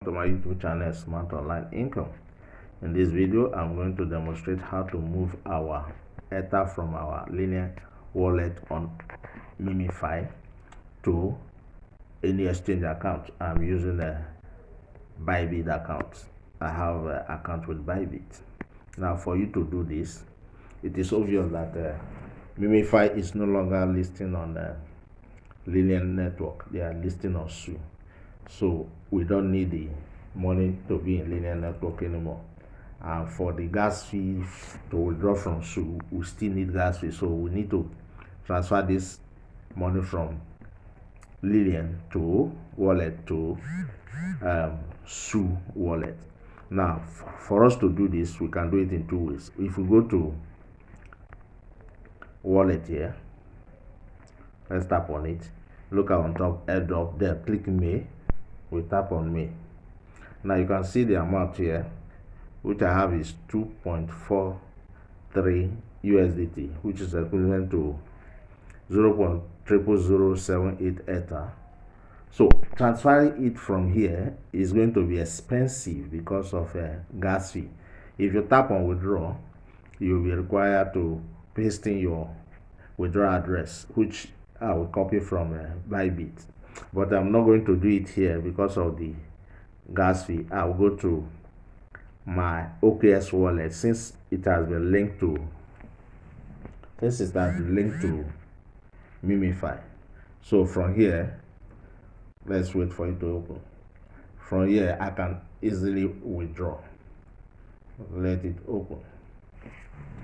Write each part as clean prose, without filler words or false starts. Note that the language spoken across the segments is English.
To my YouTube channel, Smart Online Income. In this video, I'm going to demonstrate how to move our ETH from our Linea Wallet on Memefi to any exchange account. I'm using a Bybit account. I have an account with Bybit. Now, for you to do this, it is obvious that Memefi is no longer listing on the Linea network. They are listing on SU. So we don't need the money to be in Linea network anymore. And for the gas fee to withdraw from SU, we still need gas fee. So we need to transfer this money from Linea to wallet to SU wallet. Now, for us to do this, we can do it in two ways. If we go to wallet here, let's tap on it. Look on top, airdrop there, click me. We tap on me. Now you can see the amount here, which I have is 2.43 USDT, which is equivalent to 0.0078 ETH. So transferring it from here is going to be expensive because of gas fee. If you tap on withdraw, you'll be required to paste in your withdrawal address, which I will copy from Bybit. But I'm not going to do it here because of the gas fee. I'll go to my OKX wallet since it has been linked to Memefi. So from here, let's wait for it to open. From here, I can easily withdraw. Let it open.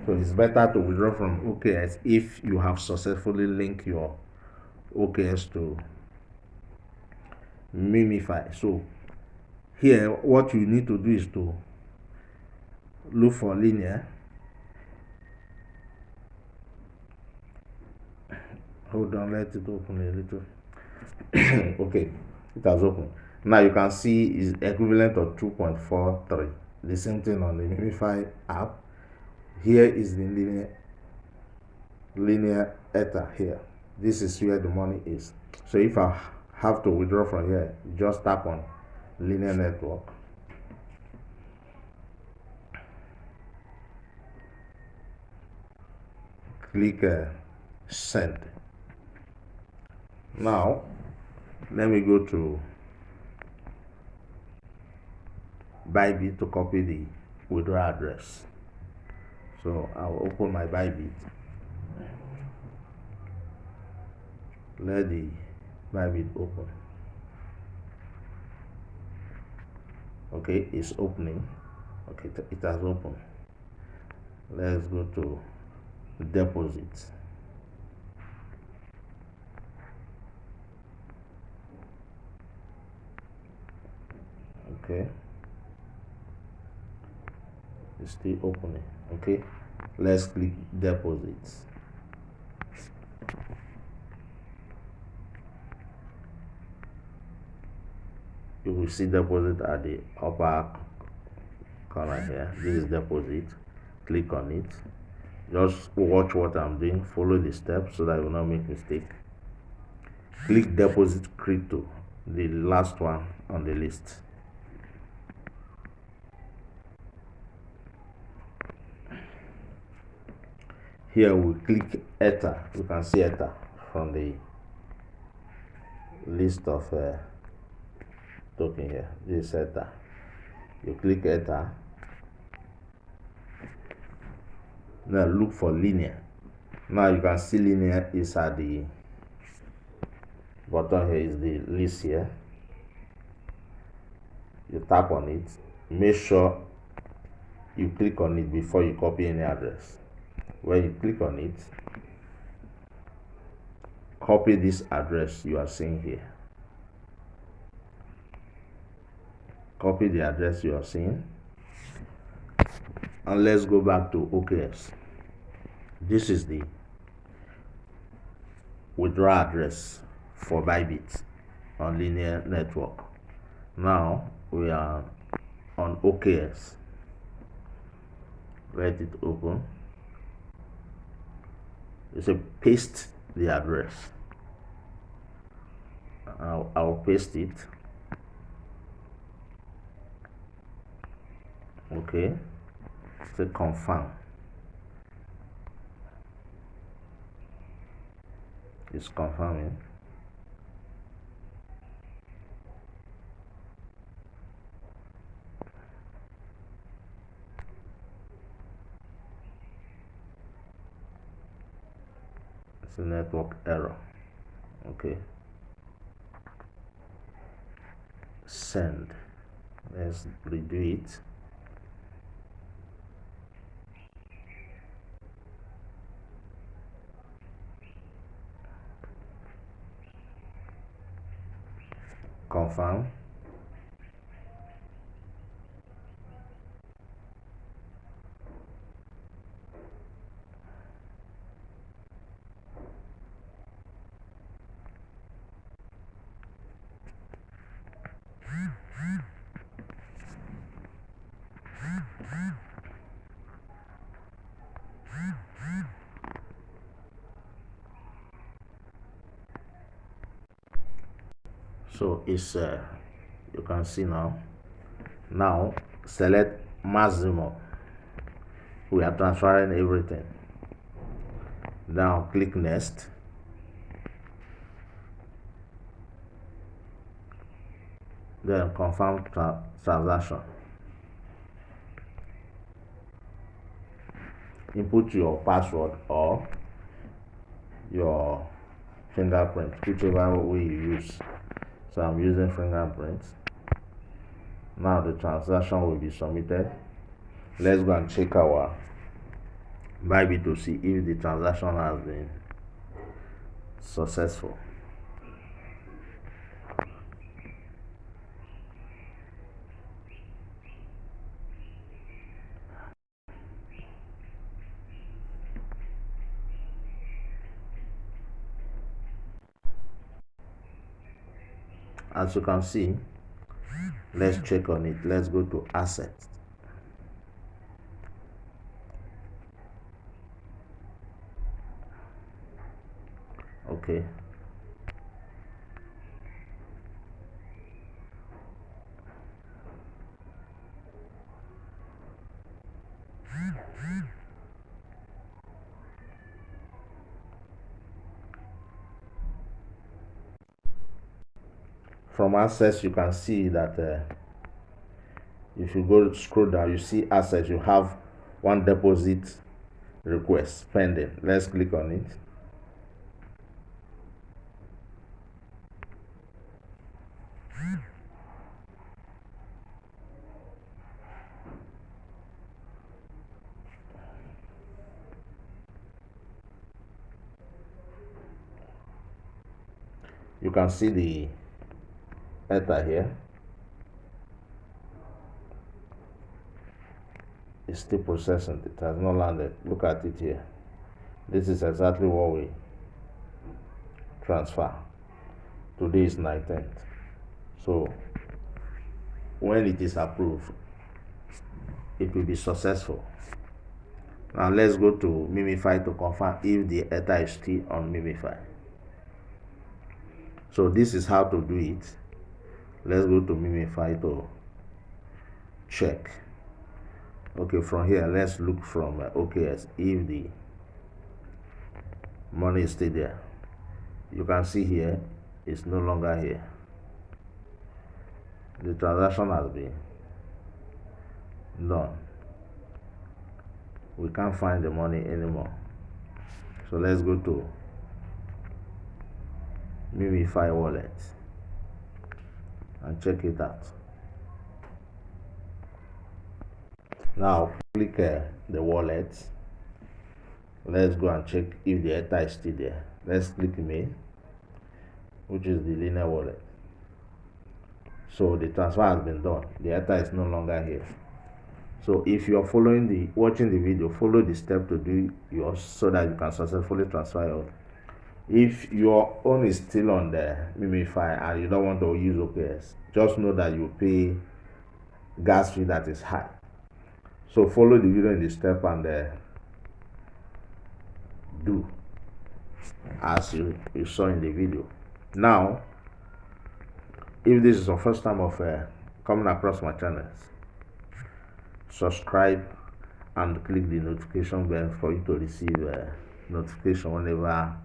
So it's better to withdraw from OKX if you have successfully linked your OKX to Memefi. So here what you need to do is to look for Linea. Hold on, let it open a little. Okay, it has opened. Now you can see is equivalent of 2.43. The same thing on the Memefi app. Here is the Linea ETH here. This is where the money is. So if I have to withdraw from here, just tap on Linea network. Click send. Now let me go to Bybit to copy the withdrawal address. So I'll open my Bybit. Let the Bybit open. Okay, it's opening. Okay, it has opened. Let's go to deposit. Okay, it's still opening. Okay, let's click deposit. You will see deposit at the upper corner here. This is deposit. Click on it. Just watch what I'm doing. Follow the steps so that you will not make mistake. Click deposit crypto, the last one on the list. Here we click ETH. You can see ETH from the list of token here. This is ETH. You click ETH. Now look for Linea. Now you can see Linea is at the bottom. Here is the list here. You tap on it. Make sure you click on it before you copy any address. When you click on it, copy this address you are seeing here. Copy the address you are seeing. And let's go back to OKX. This is the withdrawal address for Bybit on Linea network. Now we are on OKX. Let it open. You say paste the address. I'll paste it. Okay, say confirm. It's confirming. It's a network error. Okay, send. Let's redo it. Confirm. So it's you can see now select maximum. We are transferring everything. Now click next. Then confirm transaction. Input your password or your fingerprint, whichever way you use. So I'm using fingerprint. Now the transaction will be submitted. Let's go and check our Bybit to see if the transaction has been successful. As you can see, let's check on it. Let's go to assets. Okay, from assets you can see that if you go scroll down, you see assets. You have one deposit request pending. Let's click on it. You can see the ETH here. It's still processing. It has not landed. Look at it here. This is exactly what we transfer. Today is 19th. So when it is approved, it will be successful. Now let's go to Memefi to confirm if the ETH is still on Memefi. So this is how to do it. Let's go to Memefi to check. Okay, from here let's look from OKX if the money is still there. You can see here it's no longer here. The transaction has been done. We can't find the money anymore. So let's go to Memefi Wallet and check it out. Now click the wallet. Let's go and check if the ETH is still there. Let's click me, which is the Linea Wallet. So the transfer has been done. The ETH is no longer here. So if you are watching the video, follow the step to do yours so that you can successfully transfer yours. If your own is still on the Memefi and you don't want to use OKX, just know that you pay gas fee that is high. So follow the video in the step and do as you saw in the video. Now, if this is your first time of coming across my channels, subscribe and click the notification bell for you to receive notification whenever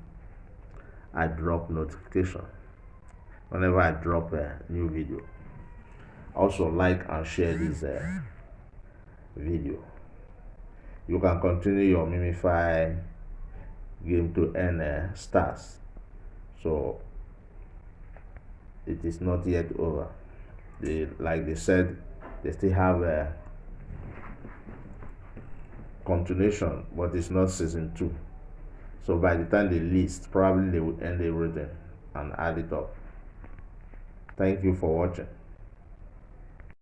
I drop a new video. Also like and share this video. You can continue your Memefi game to earn stars. So it is not yet over. Like they said, they still have a continuation, but it's not season 2. So by the time they list, probably they will end everything and add it up. Thank you for watching.